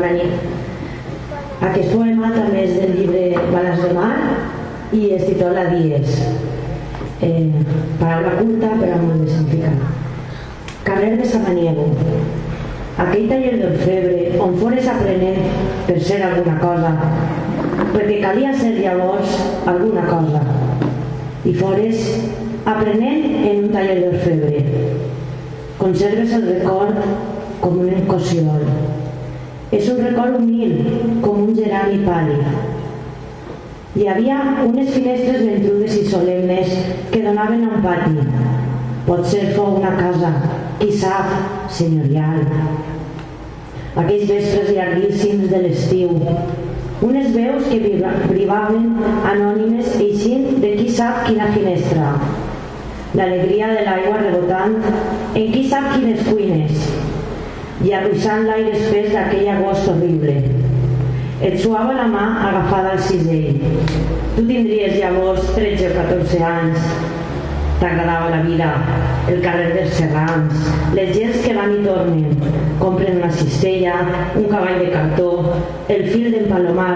bona nit. Aquest poema també és del llibre Bales de mar i es titula Dies. Paraula curta però molt de significat. Carrer de Samaniego. Aquell taller d'orfebre on fores aprenent per ser alguna cosa, perquè calia ser llavors alguna cosa, i fores aprenent en un taller d'orfebre. Conserves el record com un encosiol. És un record humil, com un gerani pàl·lid. Hi havia unes finestres ventrudes i solemnes que donaven a un pati. Potser fou una casa, qui sap, senyorial. Aquells vespres llarguíssims de l'estiu, unes veus que brivaven anònimes eixint de qui sap quina finestra. L'alegria de l'aigua rebotant en qui sap quines cuines i arruixant l'aire espès d'aquell agost horrible. Et suava la mà agafada al cisell. Tu tindries llavors 13 o 14 anys. T'agradava la vida, el carrer dels serrans, les gents que van i tornen, compren una cistella, un cavall de cartó, el fil d'empalomar.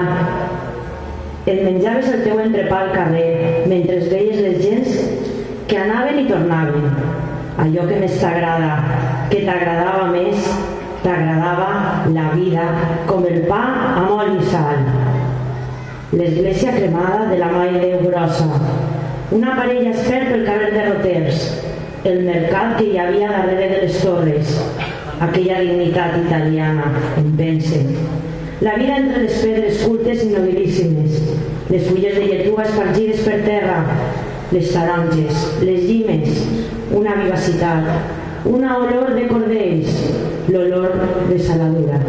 Et menjaves el teu entrepà al carrer mentre veies les gents que anaven i tornaven. Allò que més t'agrada, que t'agradava més, t'agradava la vida com el pa amb oli i sal. L'església cremada de la Mare de Déu grossa, una parella espert pel carrer de Roters, el mercat que hi havia darrere de les torres, aquella dignitat italiana, en pense. La vida entre les pedres cultes i nobilíssimes, les fulles de lletuga espargides per terra, les taronges, les llimes, una vivacitat, una olor de cordells, l'olor de saladura.